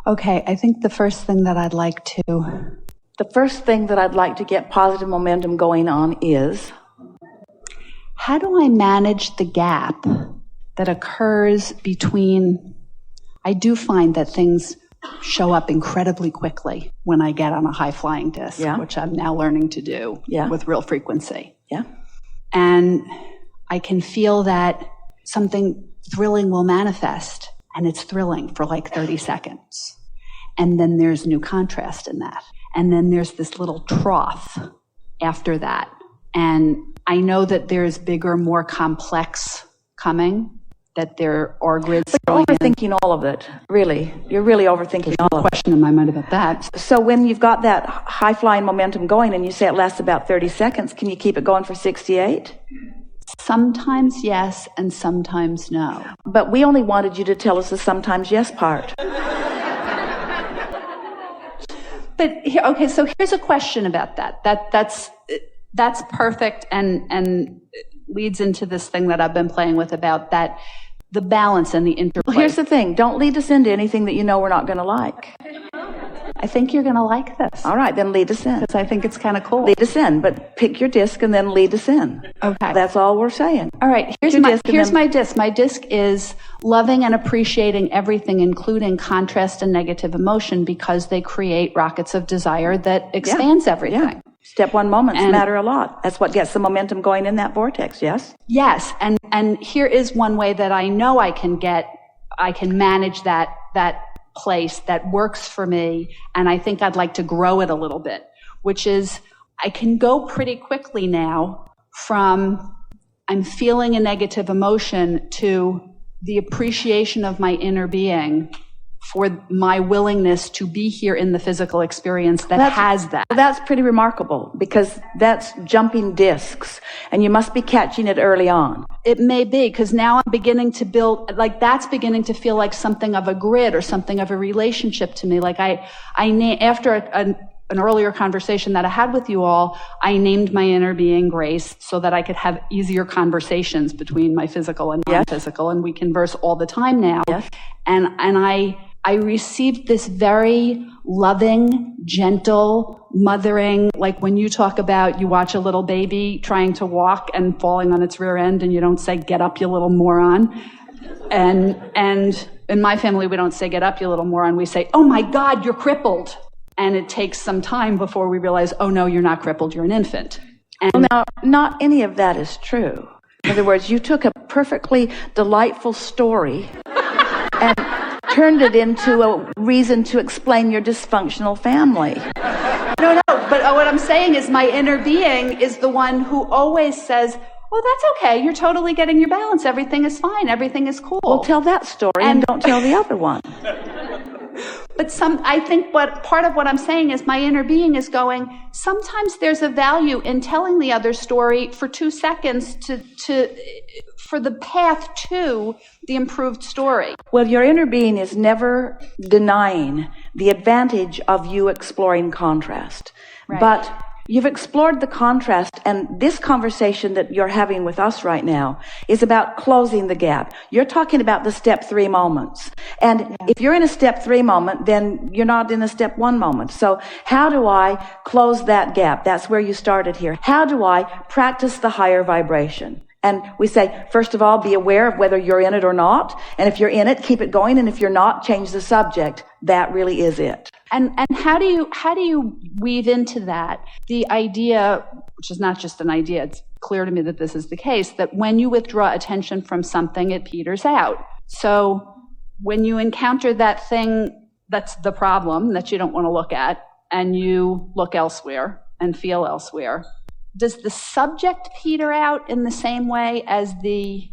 Okay, I think the first thing that I'd like to get positive momentum going on is, how do I manage the gap that occurs between, I do find that things show up incredibly quickly when I get on a high-flying disc, which I'm now learning to do with real frequency. Yeah. And I can feel that something thrilling will manifest, and it's thrilling for like 30 seconds. And then there's new contrast in that. And then there's this little trough after that. And I know that there's bigger, more complex coming, that there are grids. But you're overthinking all of it, really. You're really overthinking all of it. There's no question in my mind about that. So when you've got that high-flying momentum going and you say it lasts about 30 seconds, can you keep it going for 68? Sometimes yes, and sometimes no. But we only wanted you to tell us the sometimes yes part. But okay, so here's a question about that. That's perfect and leads into this thing that I've been playing with about that, the balance and the interplay. Well, here's the thing. Don't lead us into anything that you know we're not going to like. I think you're going to like this. All right, then lead us in. Because I think it's kind of cool. Lead us in, but pick your disc and then lead us in. Okay. That's all we're saying. All right, here's my disc. My disc is loving and appreciating everything, including contrast and negative emotion, because they create rockets of desire that expands everything. Yeah. Step one moments matter a lot. That's what gets the momentum going in that vortex, yes? Yes, and here is one way that I know I can manage that place that works for me, and I think I'd like to grow it a little bit, which is I can go pretty quickly now from I'm feeling a negative emotion to the appreciation of my inner being for my willingness to be here in the physical experience that has that. That's pretty remarkable, because that's jumping discs, and you must be catching it early on. It may be, because now I'm beginning to build, like that's beginning to feel like something of a grid or something of a relationship to me. Like after an earlier conversation that I had with you all, I named my inner being Grace so that I could have easier conversations between my physical and non-physical, and we converse all the time now. Yes. And I received this very loving, gentle, mothering, like when you talk about you watch a little baby trying to walk and falling on its rear end and you don't say, "Get up, you little moron." And in my family, we don't say, "Get up, you little moron." We say, "Oh my God, you're crippled." And it takes some time before we realize, oh no, you're not crippled, you're an infant. And well, now, not any of that is true. In other words, you took a perfectly delightful story and turned it into a reason to explain your dysfunctional family. No, but what I'm saying is my inner being is the one who always says, "Oh, that's okay, you're totally getting your balance, everything is fine, everything is cool." Well, tell that story and don't tell the other one. But I think part of what I'm saying is my inner being is going, sometimes there's a value in telling the other story for 2 seconds for the path to the improved story. Well, your inner being is never denying the advantage of you exploring contrast. Right. But you've explored the contrast, and this conversation that you're having with us right now is about closing the gap. You're talking about the step 3 moments. And if you're in a step 3 moment, then you're not in a step 1 moment. So how do I close that gap? That's where you started here. How do I practice the higher vibration? And we say, first of all, be aware of whether you're in it or not. And if you're in it, keep it going. And if you're not, change the subject. That really is it. And how do you weave into that the idea, which is not just an idea, it's clear to me that this is the case, that when you withdraw attention from something, it peters out. So when you encounter that thing that's the problem that you don't want to look at, and you look elsewhere and feel elsewhere, does the subject peter out in the same way as the...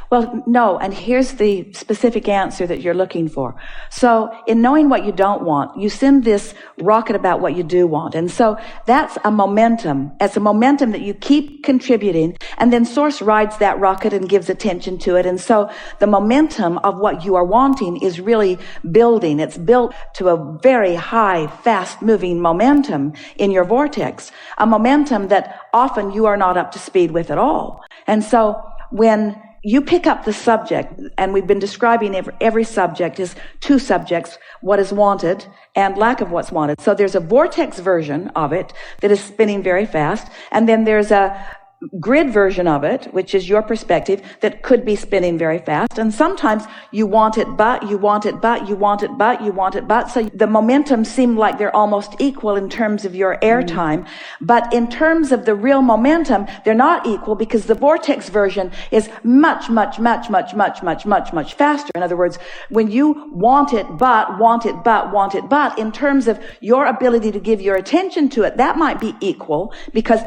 Well, no, and here's the specific answer that you're looking for. So in knowing what you don't want, you send this rocket about what you do want. And so that's a momentum. It's a momentum that you keep contributing, and then Source rides that rocket and gives attention to it. And so the momentum of what you are wanting is really building. It's built to a very high, fast-moving momentum in your vortex, a momentum that often you are not up to speed with at all. And so when you pick up the subject, and we've been describing every subject is two subjects, what is wanted and lack of what's wanted. So there's a vortex version of it that is spinning very fast, and then there's a grid version of it, which is your perspective, that could be spinning very fast. And sometimes you want it, but you want it, but you want it, but you want it, but. So the momentum seemed like they're almost equal in terms of your airtime. But in terms of the real momentum, they're not equal because the vortex version is much, much, much, much, much, much, much, much faster. In other words, when you want it, but, want it, but, want it, but, in terms of your ability to give your attention to it, that might be equal because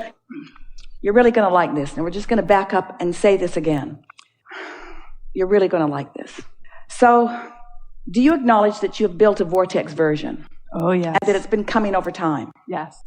you're really going to like this. And we're just going to back up and say this again. You're really going to like this. So, do you acknowledge that you have built a vortex version? Oh, yes. And that it's been coming over time? Yes.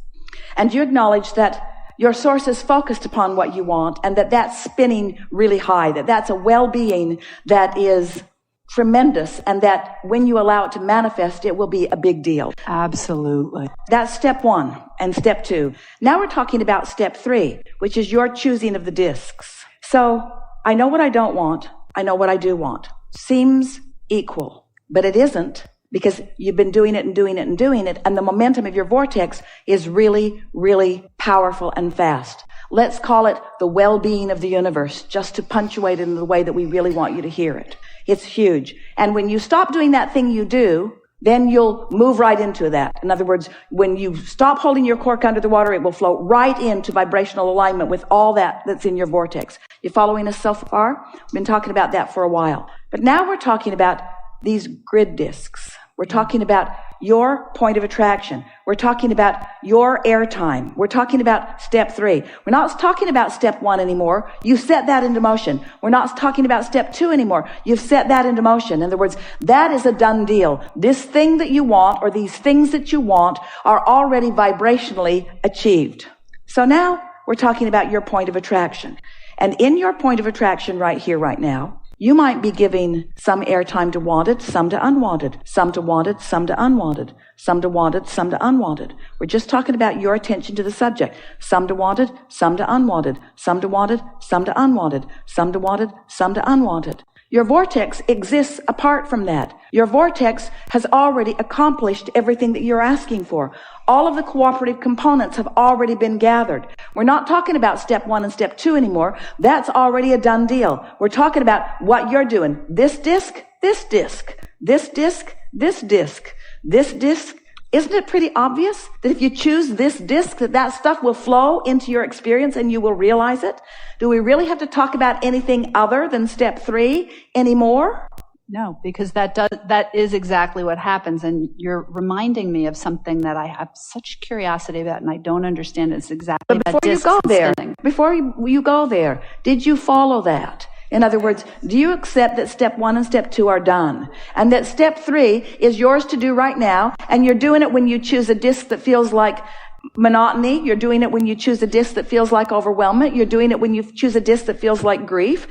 And you acknowledge that your source is focused upon what you want and that that's spinning really high, that that's a well-being that is tremendous, and that when you allow it to manifest, it will be a big deal. Absolutely. That's step 1 and step 2. Now we're talking about step 3, which is your choosing of the discs. So I know what I don't want. I know what I do want. Seems equal, but it isn't, because you've been doing it and doing it and doing it, and the momentum of your vortex is really, really powerful and fast. Let's call it the well-being of the universe, just to punctuate it in the way that we really want you to hear it. It's huge. And when you stop doing that thing you do, then you'll move right into that. In other words, when you stop holding your cork under the water, it will float right into vibrational alignment with all that's in your vortex. You following us so far? We've been talking about that for a while. But now we're talking about these grid discs. We're talking about your point of attraction. We're talking about your airtime. We're talking about step 3. We're not talking about step 1 anymore. You've set that into motion. We're not talking about step 2 anymore. You've set that into motion. In other words, that is a done deal. This thing that you want, or these things that you want, are already vibrationally achieved. So now we're talking about your point of attraction. And in your point of attraction right here, right now, you might be giving some airtime to wanted, some to unwanted, some to wanted, some to unwanted, some to wanted, some to unwanted. We're just talking about your attention to the subject. Some to wanted, some to unwanted, some to wanted, some to unwanted, some to wanted, some to unwanted. Your vortex exists apart from that. Your vortex has already accomplished everything that you're asking for. All of the cooperative components have already been gathered. We're not talking about step 1 and step 2 anymore. That's already a done deal. We're talking about what you're doing. This disc, this disc, this disc, this disc, this disc. Isn't it pretty obvious that if you choose this disc, that stuff will flow into your experience and you will realize it? Do we really have to talk about anything other than step 3 anymore? No, because that is exactly what happens. And you're reminding me of something that I have such curiosity about and I don't understand. It's exactly but before you go there, before you go there, did you follow that? In other words, do you accept that step 1 and step 2 are done? And that step 3 is yours to do right now, and you're doing it when you choose a disc that feels like monotony. You're doing it when you choose a disc that feels like overwhelmment. You're doing it when you choose a disc that feels like grief.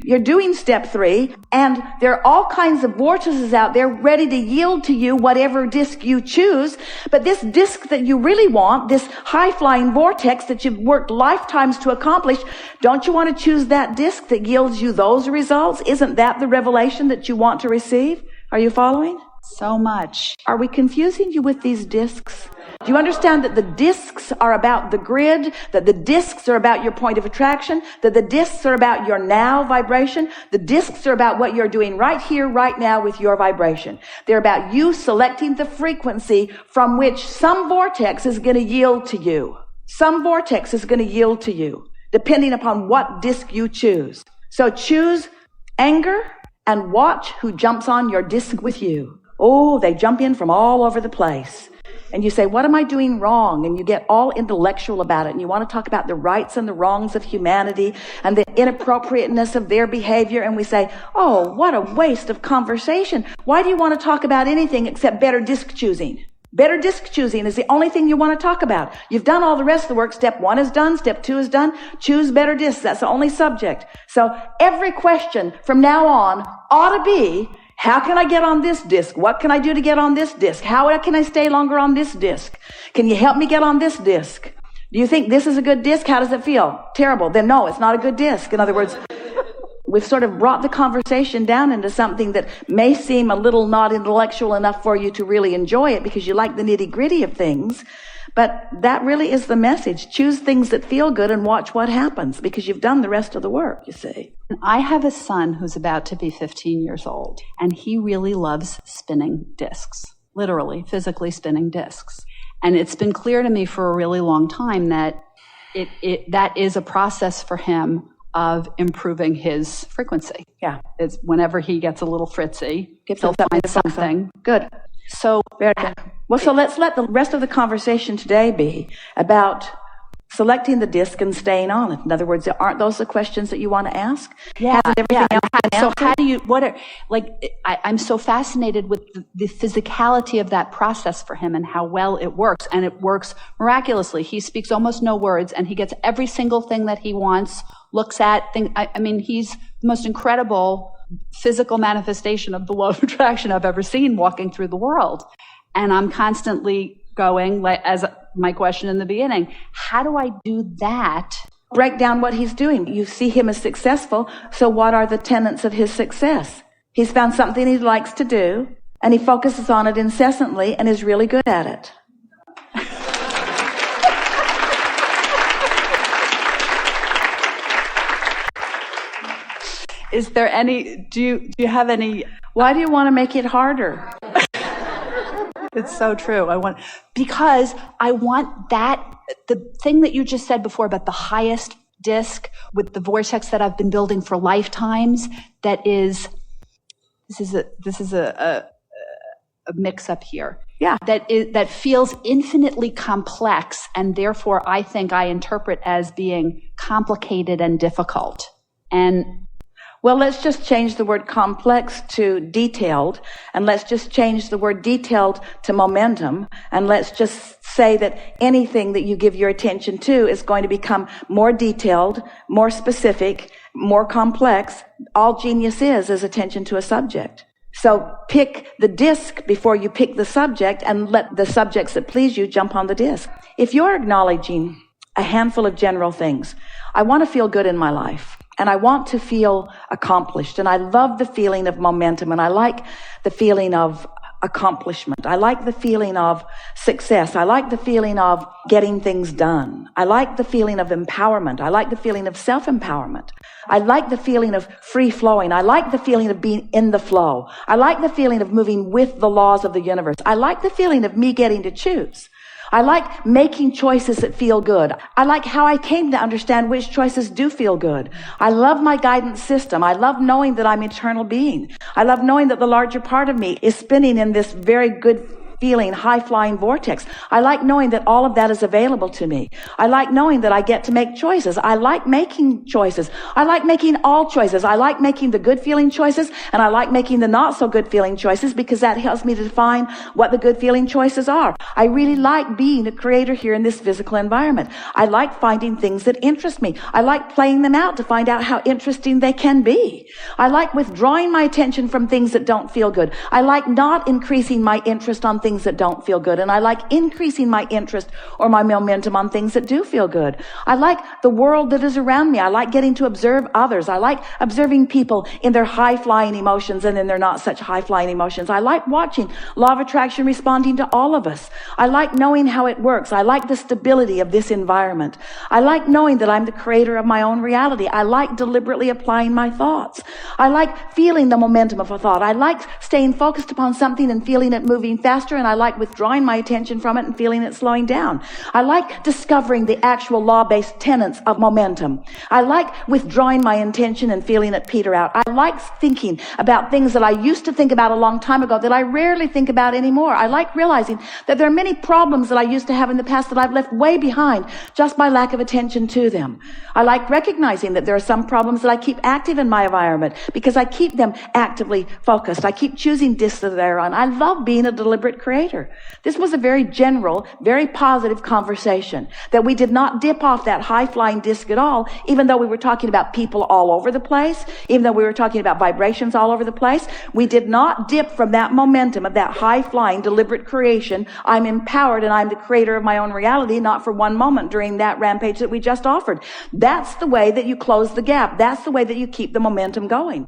You're doing step 3, and there are all kinds of vortices out there ready to yield to you whatever disc you choose. But this disc that you really want, this high-flying vortex that you've worked lifetimes to accomplish, don't you want to choose that disc that yields you those results? Isn't that the revelation that you want to receive? Are you following? So much. Are we confusing you with these discs? Do you understand that the discs are about the grid, that the discs are about your point of attraction, that the discs are about your now vibration? The discs are about what you're doing right here, right now with your vibration. They're about you selecting the frequency from which some vortex is going to yield to you. Some vortex is going to yield to you, depending upon what disc you choose. So choose anger and watch who jumps on your disc with you. Oh, they jump in from all over the place. And you say, what am I doing wrong? And you get all intellectual about it. And you want to talk about the rights and the wrongs of humanity and the inappropriateness of their behavior. And we say, oh, what a waste of conversation. Why do you want to talk about anything except better disc choosing? Better disc choosing is the only thing you want to talk about. You've done all the rest of the work. Step 1 is done. Step 2 is done. Choose better discs. That's the only subject. So every question from now on ought to be, how can I get on this disc? What can I do to get on this disc? How can I stay longer on this disc? Can you help me get on this disc? Do you think this is a good disc? How does it feel? Terrible. Then no, it's not a good disc. In other words, we've sort of brought the conversation down into something that may seem a little not intellectual enough for you to really enjoy it because you like the nitty-gritty of things. But that really is the message. Choose things that feel good and watch what happens, because you've done the rest of the work, you see. I have a son who's about to be 15 years old, and he really loves spinning discs, literally, physically spinning discs. And it's been clear to me for a really long time that that is a process for him of improving his frequency. Yeah. It's whenever he gets a little fritzy, he'll find something. Good. So, very good. Well, so let's let the rest of the conversation today be about selecting the disc and staying on it. In other words, aren't those the questions that you want to ask? Yeah. Hasn't everything else been So answered? how do you, I'm so fascinated with the physicality of that process for him and how well it works. And it works miraculously. He speaks almost no words and he gets every single thing that he wants, looks at things. I mean, he's the most incredible physical manifestation of the law of attraction I've ever seen walking through the world. And I'm constantly going, like, as my question in the beginning, how do I do that? Break down what he's doing. You see him as successful, so what are the tenets of his success? He's found something he likes to do, and he focuses on it incessantly and is really good at it. Is there any, do you have any? Why do you want to make it harder? It's so true. Because I want that, the thing that you just said before about the highest disc with the vortex that I've been building for lifetimes, this is a mix up here. Yeah. That feels infinitely complex, and therefore I think I interpret as being complicated and difficult. And well, let's just change the word complex to detailed, and let's just change the word detailed to momentum, and let's just say that anything that you give your attention to is going to become more detailed, more specific, more complex. All genius is attention to a subject. So pick the disc before you pick the subject, and let the subjects that please you jump on the disc. If you're acknowledging a handful of general things, I want to feel good in my life. And I want to feel accomplished. And I love the feeling of momentum. And I like the feeling of accomplishment. I like the feeling of success. I like the feeling of getting things done. I like the feeling of empowerment. I like the feeling of self-empowerment. I like the feeling of free flowing. I like the feeling of being in the flow. I like the feeling of moving with the laws of the universe. I like the feeling of me getting to choose. I like making choices that feel good. I like how I came to understand which choices do feel good. I love my guidance system. I love knowing that I'm an eternal being. I love knowing that the larger part of me is spinning in this very good feeling, high-flying vortex. I like knowing that all of that is available to me. I like knowing that I get to make choices. I like making choices. I like making all choices. I like making the good-feeling choices, and I like making the not-so-good-feeling choices, because that helps me to define what the good-feeling choices are. I really like being a creator here in this physical environment. I like finding things that interest me. I like playing them out to find out how interesting they can be. I like withdrawing my attention from things that don't feel good. I like not increasing my interest on things that don't feel good. And I like increasing my interest or my momentum on things that do feel good. I like the world that is around me. I like getting to observe others. I like observing people in their high-flying emotions and in their not such high-flying emotions. I like watching law of attraction responding to all of us. I like knowing how it works. I like the stability of this environment. I like knowing that I'm the creator of my own reality. I like deliberately applying my thoughts. I like feeling the momentum of a thought. I like staying focused upon something and feeling it moving faster, and I like withdrawing my attention from it and feeling it slowing down. I like discovering the actual law-based tenets of momentum. I like withdrawing my intention and feeling it peter out. I like thinking about things that I used to think about a long time ago that I rarely think about anymore. I like realizing that there are many problems that I used to have in the past that I've left way behind just by lack of attention to them. I like recognizing that there are some problems that I keep active in my environment because I keep them actively focused. I keep choosing discs that they're on. I love being a deliberate creator. creator. This was a very general, very positive conversation, that we did not dip off that high-flying disc at all, even though we were talking about people all over the place, even though we were talking about vibrations all over the place. We did not dip from that momentum of that high-flying, deliberate creation. I'm empowered and I'm the creator of my own reality, not for one moment during that rampage that we just offered. That's the way that you close the gap. That's the way that you keep the momentum going.